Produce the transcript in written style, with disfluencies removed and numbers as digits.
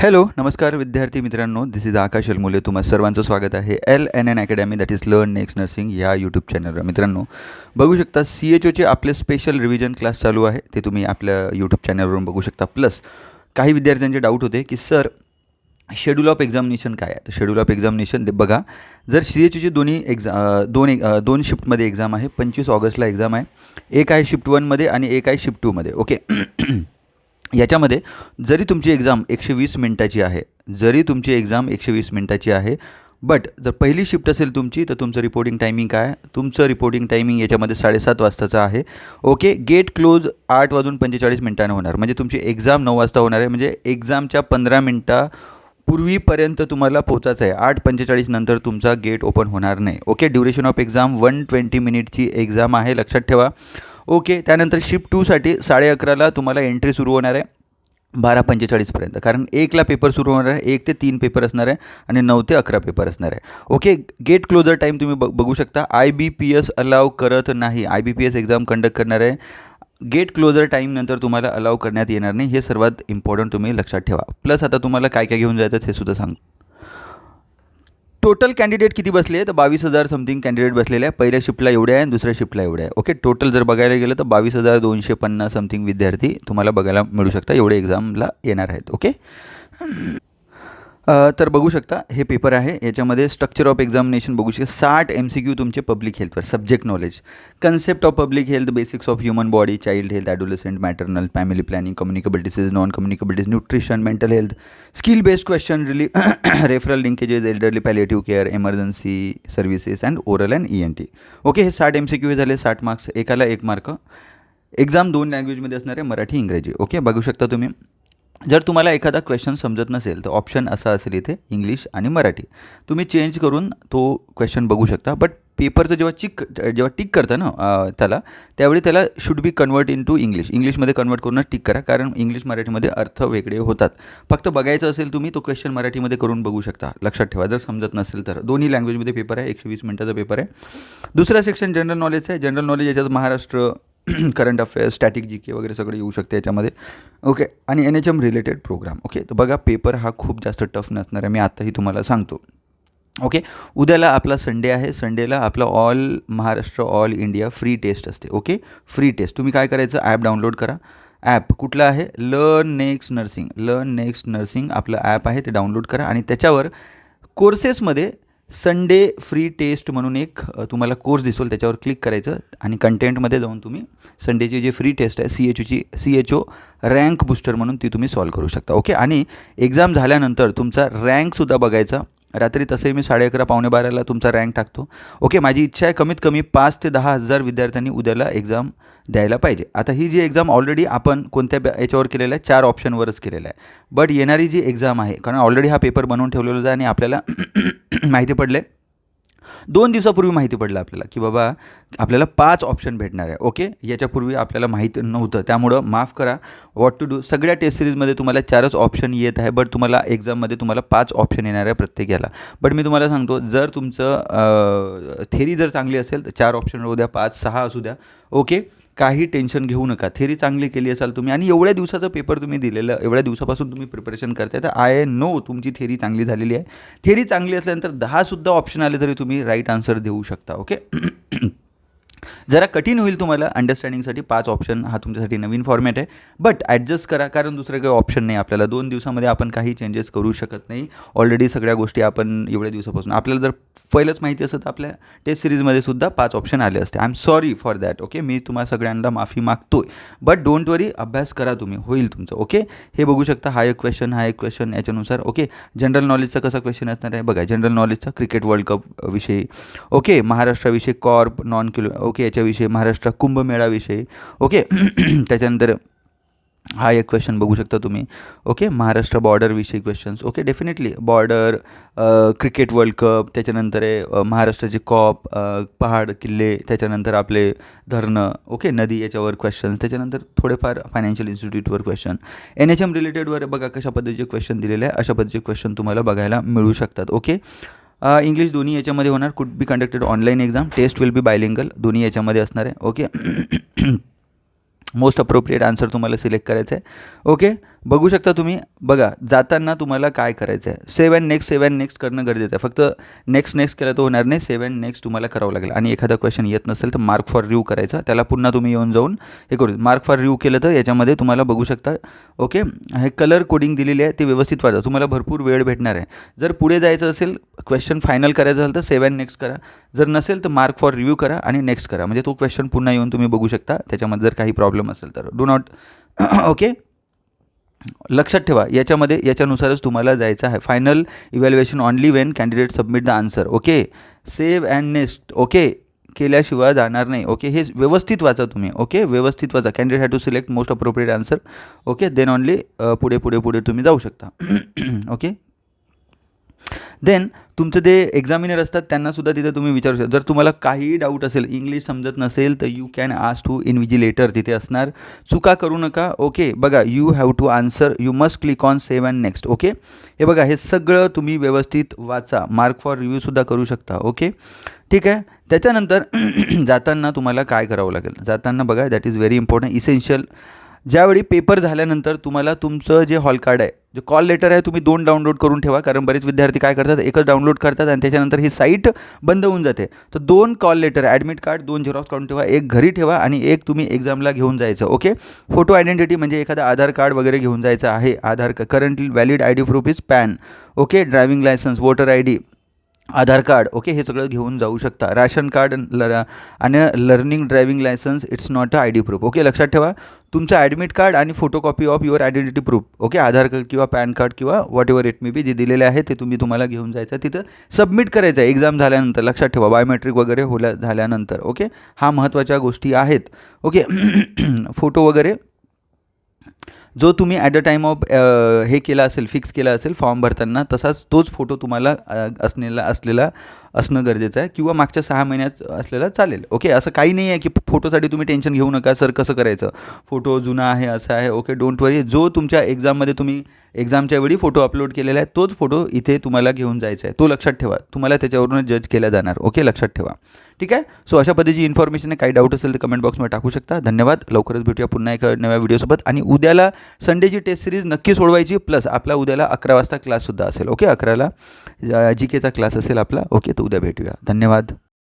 Hello, नमस्कार विद्यार्थी मित्रांनो. दिस इज आकाश अलमुले. तुम्हा सर्वांचं स्वागत आहे LNN academy that is learn next nursing या यूट्यूब चॅनलवर. मित्रांनो, बघू शकता CHOचे आपले स्पेशल रिव्हिजन क्लास चालू आहे. ते तुम्ही आपल्या यूट्यूब चॅनलवरून बघू शकता. प्लस काही विद्यार्थ्यांचे डाऊट होते की सर शेड्यूल ऑफ एक्झामिनेशन काय आहे. तर शेड्यूल ऑफ एक्झामिनेशन बघा, जर CHOची दोन शिफ्टमध्ये एक्झाम आहे. 25 ऑगस्टला एक्झाम आहे. एक आहे शिफ्ट 1मध्ये आणि एक आहे शिफ्ट 2मध्ये. ओके. याच्यामध्ये जरी तुमची एक्झाम 120 मिनटाची आहे, बट जर पहिली शिफ्ट असेल तुमची तर तुमचं रिपोर्टिंग टायमिंग काय आहे. तुमचं रिपोर्टिंग टायमिंग याच्यामध्ये 7:30 वाजताचं आहे. ओके. गेट क्लोज 8:45 होणार. म्हणजे तुमची एक्झाम 9 वाजता होणार आहे. म्हणजे एक्झामच्या 15 मिनटापूर्वीपर्यंत तुम्हाला पोचायचं आहे. 8:45 नंतर तुमचा गेट ओपन होणार नाही. ओके. ड्युरेशन ऑफ एक्झाम 120 मिनिटची एक्झाम आहे, लक्षात ठेवा. ओके. त्यानंतर शिफ्ट 2साठी 11:30ला तुम्हाला एंट्री सुरू होणार आहे 12:45पर्यंत. कारण 1ला पेपर सुरू होणार आहे. 1 ते 3 पेपर असणार आहे आणि 9 ते 11 पेपर असणार आहे. ओके. गेट क्लोजर टाईम तुम्ही बघू शकता. IBPS अलाव करत नाही. IBPS एक्झाम कंडक्ट करणार आहे. गेट क्लोजर टाईमनंतर तुम्हाला अलाव करण्यात येणार नाही. हे सर्वात इम्पॉर्टंट तुम्ही लक्षात ठेवा. प्लस आता तुम्हाला काय काय घेऊन जायचं हे सुद्धा सांग. टोटल कॅन्डिडेट किती बसले आहे तर 22,000 समथिंग कॅन्डिडेट बसलेले आहे. पहिल्या शिफ्टला एवढे आहे आणि दुसऱ्या शिफ्टला एवढे आहे. ओके. टोटल जर बघायला गेलं तर 22,250 समथिंग विद्यार्थी तुम्हाला बघायला मिळू शकता. एवढे एक्झामला येणार आहेत. ओके. तर बघू शकता हे पेपर आहे. याच्यामध्ये स्ट्रक्चर ऑफ एक्झामिनेशन बघू शकता. 60 MCQ तुमचे पब्लिक हेल्थवर. Subject knowledge, concept of public health, basics of human body, child health, adolescent, maternal, family planning, communicable disease, non communicable disease, nutrition, mental health, skill based question, referral linkages, elderly palliative care, emergency services and oral and ENT. Okay. हे 60 MCQ झाले. 60 marks. एकाला 1 mark. Exam 2 लँग्वेजमध्ये असणार आहे, मराठी इंग्रजी. Okay. बघू शकता तुम्ही. जर तुम्हाला एखादा क्वेश्चन समजत नसेल तर ऑप्शन असा असेल इथे, इंग्लिश आणि मराठी. तुम्ही चेंज करून तो क्वेश्चन बघू शकता. बट पेपरचं जेव्हा टिक करता ना त्यावेळी त्याला should be convert in to इंग्लिशमध्ये कन्वर्ट करूनच टिक करा. कारण इंग्लिश मराठीमध्ये अर्थ वेगळे होतात. फक्त बघायचं असेल तुम्ही तो क्वेश्चन मराठीमध्ये करून बघू शकता. लक्षात ठेवा. जर समजत नसेल तर. दोन्ही लँग्वेजमध्ये पेपर आहे. 120 मिनिटाचा पेपर आहे. दुसरा सेक्शन जनरल नॉलेजचा आहे. जनरल नॉलेज याच्यात Maharashtra, current affairs, static GK वगैरे सगळं येऊ शकते याच्यामध्ये. ओके. आणि NHM रिलेटेड प्रोग्राम. ओके. तर बघा पेपर हा खूप जास्त टफ नसणार आहे, मी आत्ताही तुम्हाला सांगतो. ओके. उद्याला आपला संडे आहे. संडेला आपला all Maharashtra all India free test असते. ओके. Free test. तुम्ही काय करायचं, ॲप डाउनलोड करा. ॲप कुठलं आहे, लर्न नेक्स्ट नर्सिंग आपलं ॲप आहे, ते डाउनलोड करा. आणि त्याच्यावर कोर्सेसमध्ये संडे फ्री टेस्ट म्हणून एक तुम्हाला कोर्स दिसेल, त्याच्यावर क्लिक करायचं आणि कंटेंटमध्ये जाऊन तुम्ही संडेची जी फ्री टेस्ट आहे CHO रँक बूस्टर म्हणून ती तुम्ही सॉल्व करू शकता. ओके. आणि एक्झाम झाल्यानंतर तुमचा रँकसुद्धा बघायचा. रात्री तसंही मी 11:30 पावणे 12ला तुमचा रँक टाकतो. ओके. माझी इच्छा आहे कमीत कमी 5 ते 10 हजार विद्यार्थ्यांनी उद्याला एक्झाम द्यायला पाहिजे. आता ही जी एक्झाम ऑलरेडी आपण कोणत्या याच्यावर केलेलं आहे, 4 ऑप्शनवरच केलेलं आहे. बट येणारी जी एक्झाम आहे, कारण ऑलरेडी हा पेपर बनवून ठेवलेला आहे आणि आपल्याला माहिती पडले 2 दिवसापूर्वी माहिती पडलं आपल्याला की बाबा आपल्याला 5 ऑप्शन भेटणार आहे. ओके. याच्यापूर्वी आपल्याला माहीत नव्हतं. त्यामुळं माफ करा. What to do. सगळ्या टेस्ट सिरीजमध्ये तुम्हाला 4च ऑप्शन येत आहे. बट तुम्हाला एक्झाममध्ये तुम्हाला 5 ऑप्शन येणार आहे प्रत्येक याला. बट मी तुम्हाला सांगतो, जर तुमचं थेरी जर चांगली असेल तर 4 ऑप्शन राहू द्या, 5, 6 असू द्या. ओके. काही टेन्शन घेऊ नका. थेरी चांगली केली असाल तुम्ही आणि एवढ्या दिवसाचा पेपर तुम्ही दिलेलं, एवढ्या दिवसापासून तुम्ही प्रिपरेशन करताय, तर आय नो तुमची थेरी चांगली झालेली आहे. थेरी चांगली असल्यानंतर 10सुद्धा ऑप्शन आले तरी तुम्ही राईट आन्सर देऊ शकता. ओके. जरा कठीण होईल तुम्हाला अंडरस्टँडिंगसाठी. 5 ऑप्शन हा तुमच्यासाठी नवीन फॉर्मॅट आहे. बट ॲडजस्ट करा, कारण दुसरं काही ऑप्शन नाही आपल्याला. 2 दिवसामध्ये आपण काही चेंजेस करू शकत नाही. ऑलरेडी सगळ्या गोष्टी आपण एवढ्या दिवसापासून, आपल्याला जर पहिलंच माहिती असतं तर आपल्या टेस्ट सिरीजमध्ये सुद्धा 5 ऑप्शन आले असते. I am sorry for that. Okay. मी तुम्हाला सगळ्यांना माफी मागतोय. बट डोंट वरी, अभ्यास करा तुम्ही, होईल तुमचं. ओके. हे बघू शकता. हा एक क्वेश्चन याच्यानुसार. ओके. जनरल नॉलेजचा कसा क्वेश्चन असणार आहे बघा. जनरल नॉलेजचा क्रिकेट वर्ल्ड कप विषयी. ओके. महाराष्ट्राविषयी कॉर्प नॉन किलो. ओके. याच्याविषयी महाराष्ट्र कुंभमेळाविषयी. ओके. त्याच्यानंतर हा एक क्वेश्चन बघू शकता तुम्ही. ओके. महाराष्ट्र बॉर्डरविषयी questions. Okay. Definitely border, cricket world cup, त्याच्यानंतर आहे महाराष्ट्राचे कॉप, पहाड, किल्ले, त्याच्यानंतर आपले धरणं, ओके, नदी, याच्यावर क्वेश्चन्स. त्याच्यानंतर थोडेफार फायनान्शियल इन्स्टिट्यूटवर क्वेश्चन. NHM रिलेटेडवर बघा कशा पद्धतीचे क्वेश्चन दिलेले आहे. अशा पद्धतीचे क्वेश्चन तुम्हाला बघायला मिळू शकतात. ओके. इंग्लिश दोन्ही याच्यामध्ये होणार. Could be conducted online exam. Test will be bilingual. दोन्ही याच्यामध्ये असणार आहे. ओके. मोस्ट अप्रोप्रिएट आन्सर तुम्हाला सिलेक्ट करायचं आहे. ओके. बघू शकता तुम्ही. बघा जाताना तुम्हाला काय करायचं आहे, सेव्ह अँड नेक्स्ट करणं गरजेचं आहे. फक्त नेक्स्ट केलं तर होणार नाही, सेव्ह अँड नेक्स्ट तुम्हाला करावं लागेल. आणि एखादा क्वेश्चन येत नसेल तर मार्क फॉर रिव्ह्यू करायचा, त्याला पुन्हा तुम्ही येऊन जाऊन हे करू. मार्क फॉर रिव्ह्यू केलं तर याच्यामध्ये तुम्हाला बघू शकता ओके हे कलर कोडिंग दिलेली आहे, ते व्यवस्थित वाचा. तुम्हाला भरपूर वेळ भेटणार आहे. जर पुढे जायचं असेल, क्वेश्चन फायनल करायचं असेल तर सेव्ह अँड नेक्स्ट करा. जर नसेल तर मार्क फॉर रिव्ह्यू करा आणि नेक्स्ट करा. म्हणजे तो क्वेश्चन पुन्हा येऊन तुम्ही बघू शकता. त्याच्यामध्ये जर काही प्रॉब्लेम असेल तर डू नॉट ओके. लक्षात ठेवा, याच्यानुसारच तुम्हाला जायचं आहे. Final evaluation only Wien candidate submit the answer. Okay, save and next okay केल्याशिवाय जाणार नाही. ओके, हे व्यवस्थित वाचा तुम्ही. ओके, व्यवस्थित वाचा. Candidate have to select most appropriate answer. Okay, then only पुढे तुम्ही जाऊ शकता. ओके, देन तुमचं जे एक्झामिनर असतात त्यांनासुद्धा तिथे तुम्ही विचारू शकता. जर तुम्हाला काहीही डाऊट असेल, इंग्लिश समजत नसेल तर you can ask to invigilator, तिथे असणार. चुका करू नका. ओके, बघा you have to answer, you must click on save and next. Okay, हे बघा हे सगळं तुम्ही व्यवस्थित वाचा. मार्क फॉर रिव्ह्यूसुद्धा करू शकता. ओके, ठीक आहे. त्याच्यानंतर जाताना तुम्हाला काय करावं लागेल, जाताना बघा that is very important, essential. ज्यावेळी पेपर झाल्यानंतर तुम्हाला तुमचं जे हॉल कार्ड आहे, जे कॉल लेटर आहे, तुम्ही 2 डाउनलोड करून ठेवा. कारण बरेच विद्यार्थी काय करतात, एकच डाउनलोड करतात आणि त्याच्यानंतर ही साईट बंद होऊन जाते. तर 2 call letter, admit card 2 Xerox काढून ठेवा. एक घरी ठेवा आणि एक तुम्ही एक्झामला घेऊन जायचं. ओके, फोटो आयडेंटिटी म्हणजे एखादा आधार कार्ड वगैरे घेऊन जायचं आहे. Aadhaar currently valid I D proof is PAN. Okay, driving licence, voter I D, Aadhaar card. Okay, हे सगळं घेऊन जाऊ शकता. रॅशन कार्ड आणि learning driving licence it's not a I D proof. Okay, लक्षात ठेवा, तुमचं ॲडमिट कार्ड आणि photocopy of your identity proof. Okay, Aadhaar card किंवा पॅन कार्ड किंवा whatever it may be, जे दिलेले आहे ते तुम्हाला घेऊन जायचं आहे. तिथं सबमिट करायचं आहे एक्झाम झाल्यानंतर. लक्षात ठेवा, बायोमेट्रिक वगैरे झाल्यानंतर. ओके, हा महत्त्वाच्या गोष्टी आहेत. ओके, फोटो वगैरे जो तुम्ही ॲट द टाईम ऑफ हे केला असेल, फिक्स केला असेल फॉर्म भरताना, तोच फोटो तुम्हाला असलेला असणं गरजेचं आहे. किंवा मागच्या 6 महिन्यात असलेला चालेल. ओके, असं काही नाही आहे की फोटोसाठी तुम्ही टेन्शन घेऊ नका, सर कसं करायचं, फोटो जुना आहे असं आहे. ओके, डोंट वरी, जो तुमच्या एक्झाममध्ये तुम्ही एक्झामच्या वेळी फोटो अपलोड केलेला आहे तोच फोटो इथे तुम्हाला घेऊन जायचा आहे. तो लक्षात ठेवा, तुम्हाला त्याच्यावरून जज केला जाणार. ओके, लक्षात ठेवा. ठीक आहे. सो अशा पद्धतीची इन्फॉर्मेशन आहे. काही डाऊट असेल तर कमेंट बॉक्समध्ये टाकू शकता. धन्यवाद. लवकरच भेटूया पुन्हा एका नव्या व्हिडिओसोबत. आणि उद्याला संडेची टेस्ट सिरीज नक्की सोडवायची. प्लस आपला उद्याला 11 वाजता क्लाससुद्धा असेल. ओके, 11ला GKचा क्लास असेल आपला. ओके, तर उद्या भेटूया. धन्यवाद.